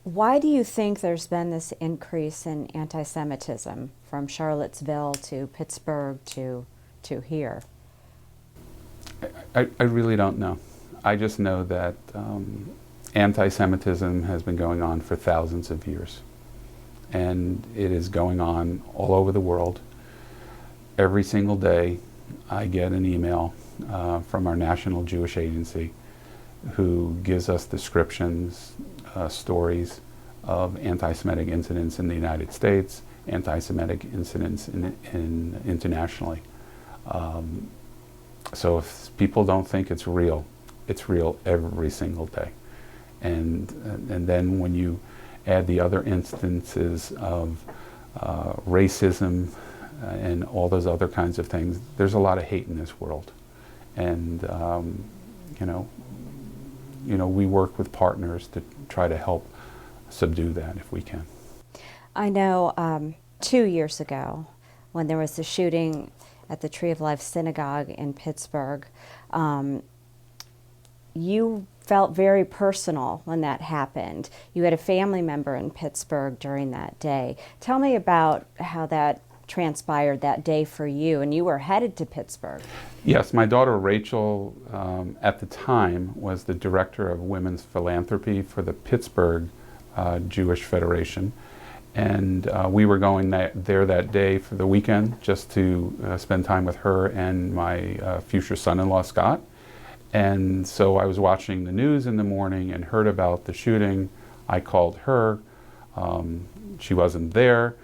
Why do you think there's been this increase in anti-Semitism from Charlottesville to Pittsburgh to here? I really don't know. I just know that anti-Semitism has been going on for thousands of years. And it is going on all over the world. Every single day I get an email from our National Jewish Agency who gives us descriptions, stories of anti-Semitic incidents in the United States, anti-Semitic incidents internationally. So if people don't think it's real every single day. And then when you add the other instances of racism and all those other kinds of things, there's a lot of hate in this world. And we work with partners to try to help subdue that if we can. I know 2 years ago, when there was the shooting at the Tree of Life Synagogue in Pittsburgh, you felt very personal when that happened. You had a family member in Pittsburgh during that day. Tell me about how that transpired that day for you, and you were headed to Pittsburgh. Yes, my daughter Rachel, at the time, was the director of women's philanthropy for the Pittsburgh Jewish Federation. And we were going there that day for the weekend just to spend time with her and my future son-in-law, Scott. And so I was watching the news in the morning and heard about the shooting. I called her. She wasn't there.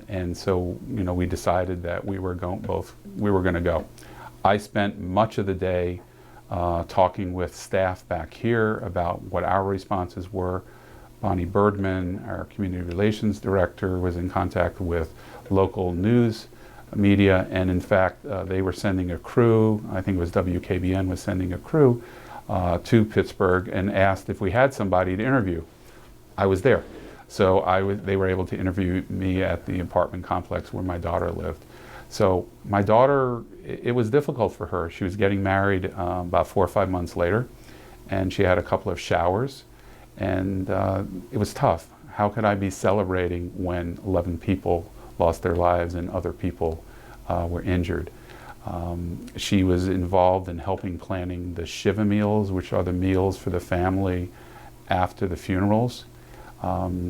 And so, we decided that we were going to go. I spent much of the day talking with staff back here about what our responses were. Bonnie Birdman, our community relations director, was in contact with local news media, and in fact, they were sending a crew, I think it was WKBN was sending a crew to Pittsburgh and asked if we had somebody to interview. I was there. So they were able to interview me at the apartment complex where my daughter lived. So my daughter, it was difficult for her. She was getting married about 4 or 5 months later, and she had a couple of showers, and it was tough. How could I be celebrating when 11 people lost their lives and other people were injured? She was involved in helping planning the Shiva meals, which are the meals for the family after the funerals.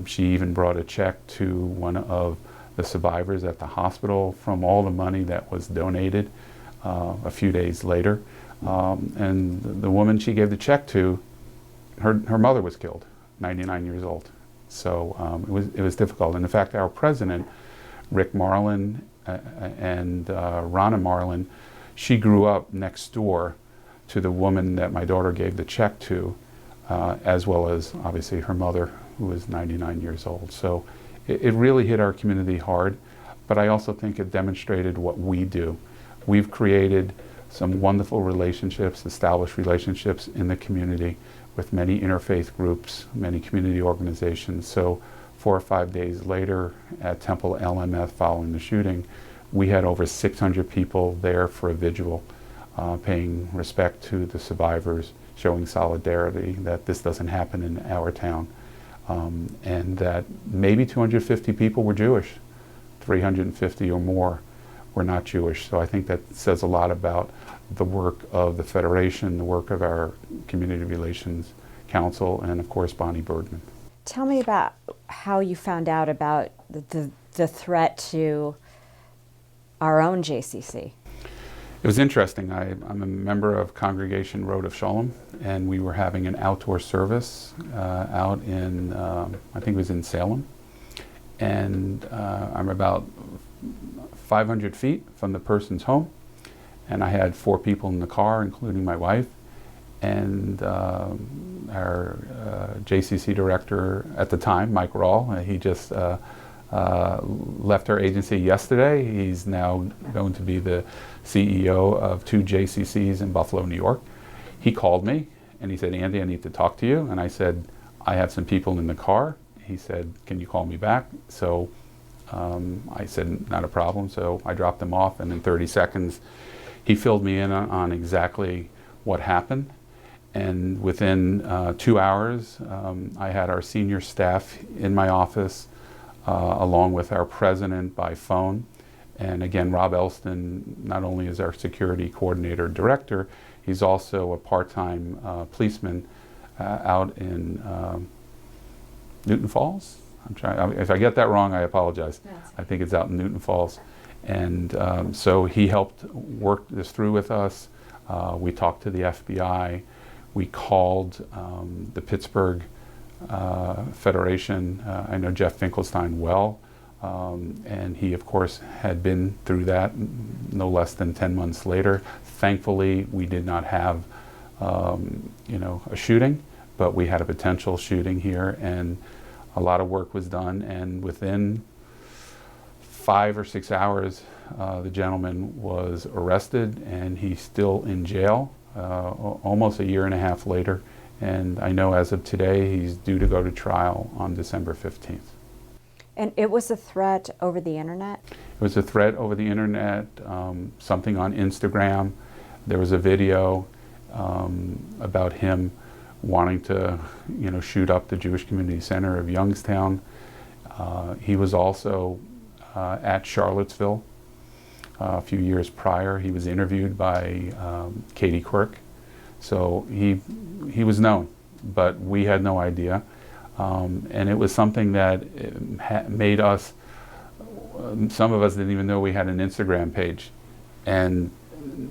She even brought a check to one of the survivors at the hospital from all the money that was donated a few days later. And the woman she gave the check to, her mother was killed, 99 years old. So it was difficult. And in fact, our president, Rick Marlin and Ronna Marlin, she grew up next door to the woman that my daughter gave the check to, as well as obviously her mother, who was 99 years old. So it really hit our community hard, but I also think it demonstrated what we do. We've created some wonderful relationships, established relationships in the community with many interfaith groups, many community organizations. So 4 or 5 days later at Temple LMF following the shooting, we had over 600 people there for a vigil, paying respect to the survivors, showing solidarity that this doesn't happen in our town. And that maybe 250 people were Jewish, 350 or more were not Jewish. So I think that says a lot about the work of the Federation, the work of our Community Relations Council, and of course Bonnie Birdman. Tell me about how you found out about the threat to our own JCC. It was interesting. I'm a member of Congregation Road of Shalom, and we were having an outdoor service out in, I think it was in Salem. And I'm about 500 feet from the person's home, and I had 4 people in the car, including my wife, and our JCC director at the time, Mike Rawl. He just left our agency yesterday. He's now going to be the CEO of 2 JCCs in Buffalo, New York. He called me and he said, "Andy, I need to talk to you." And I said, "I have some people in the car." He said, "Can you call me back?" So I said, "Not a problem." So I dropped them off, and in 30 seconds, he filled me in on exactly what happened. And within 2 hours, I had our senior staff in my office, along with our president by phone. And again, Rob Elston not only is our security coordinator director, he's also a part-time policeman out in Newton Falls. If I get that wrong, I apologize. I think it's out in Newton Falls. And so he helped work this through with us. We talked to the FBI. We called the Pittsburgh Federation. I know Jeff Finkelstein well, and he, of course, had been through that no less than 10 months later. Thankfully, we did not have, a shooting, but we had a potential shooting here, and a lot of work was done. And within 5 or 6 hours, the gentleman was arrested, and he's still in jail. Almost a year and a half later, and I know as of today he's due to go to trial on December 15th. And it was a threat over the internet? It was a threat over the internet, something on Instagram. There was a video about him wanting to, shoot up the Jewish Community Center of Youngstown. He was also at Charlottesville. A few years prior, he was interviewed by Katie Quirk, so he was known, but we had no idea, and it was something that made us. Some of us didn't even know we had an Instagram page, and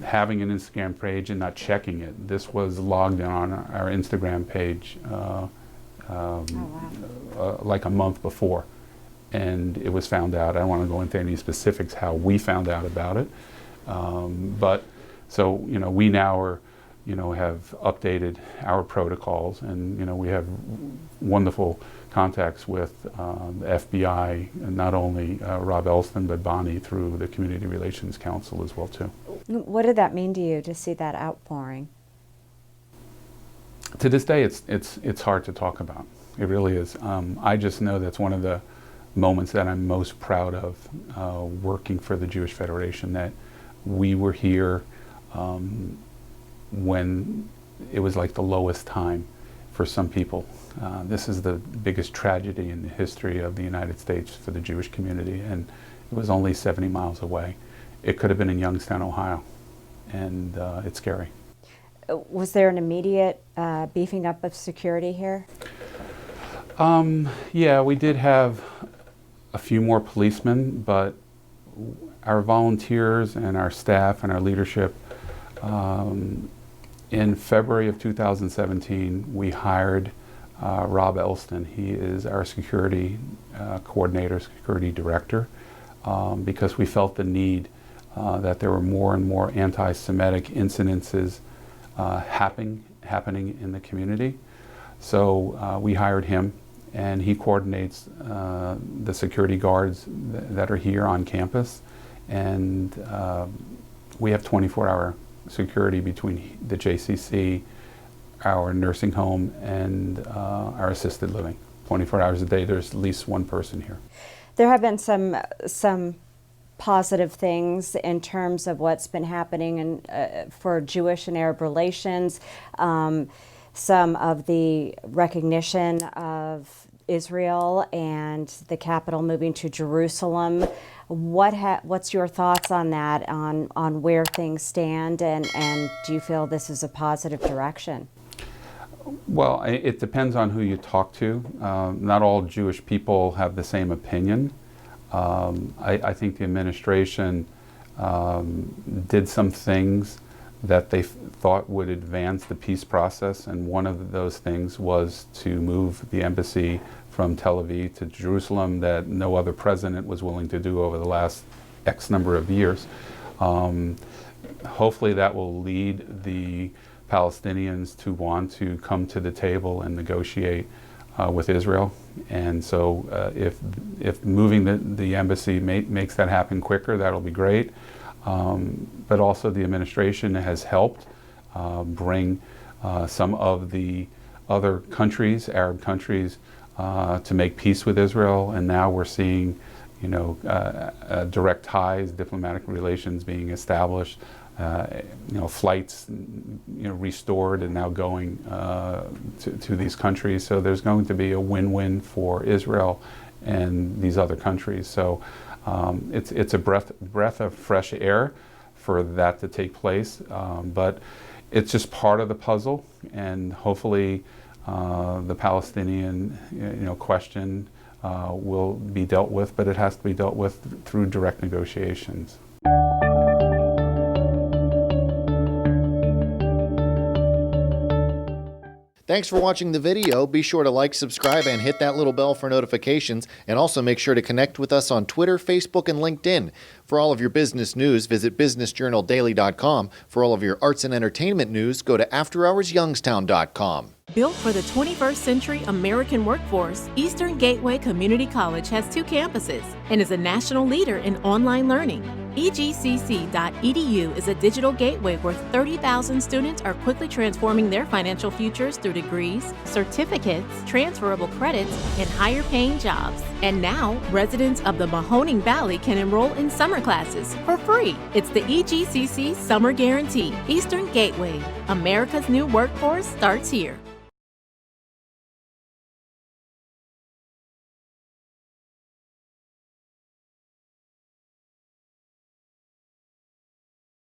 having an Instagram page and not checking it. This was logged in on our Instagram page like a month before. And it was found out. I don't want to go into any specifics how we found out about it, but so we now are, have updated our protocols, and we have wonderful contacts with the FBI, and not only Rob Elston but Bonnie through the Community Relations Council as well too. What did that mean to you to see that outpouring? To this day, it's hard to talk about. It really is. I just know that's one of the moments that I'm most proud of, working for the Jewish Federation, that we were here when it was like the lowest time for some people. This is the biggest tragedy in the history of the United States for the Jewish community, and it was only 70 miles away. It could have been in Youngstown, Ohio, and it's scary. Was there an immediate beefing up of security here? Yeah, we did have a few more policemen, but our volunteers and our staff and our leadership, in February of 2017, we hired Rob Elston. He is our security coordinator, security director, because we felt the need that there were more and more anti-Semitic incidences happening in the community. So we hired him, and he coordinates the security guards that are here on campus, and we have 24-hour security between the JCC, our nursing home, and our assisted living. 24 hours a day, there's at least one person here. There have been some positive things in terms of what's been happening for Jewish and Arab relations. Some of the recognition of Israel and the capital moving to Jerusalem. What's your thoughts on that, on where things stand, and do you feel this is a positive direction? Well, it depends on who you talk to. Not all Jewish people have the same opinion. I think the administration did some things that they thought would advance the peace process, and one of those things was to move the embassy from Tel Aviv to Jerusalem, that no other president was willing to do over the last X number of years. Hopefully that will lead the Palestinians to want to come to the table and negotiate with Israel. And so if moving the embassy makes that happen quicker, that'll be great. But also the administration has helped bring some of the other countries, Arab countries, to make peace with Israel, and now we're seeing, direct ties, diplomatic relations being established, flights restored and now going to these countries. So there's going to be a win-win for Israel and these other countries. So it's a breath of fresh air for that to take place, but it's just part of the puzzle, and hopefully the Palestinian question will be dealt with, but it has to be dealt with through direct negotiations. Thanks for watching the video. Be sure to like, subscribe, and hit that little bell for notifications. And also make sure to connect with us on Twitter, Facebook, and LinkedIn. For all of your business news, visit businessjournaldaily.com. For all of your arts and entertainment news, go to afterhoursyoungstown.com. Built for the 21st century American workforce, Eastern Gateway Community College has 2 campuses and is a national leader in online learning. EGCC.edu is a digital gateway where 30,000 students are quickly transforming their financial futures through degrees, certificates, transferable credits, and higher-paying jobs. And now, residents of the Mahoning Valley can enroll in summer classes for free. It's the EGCC Summer Guarantee. Eastern Gateway. America's new workforce starts here.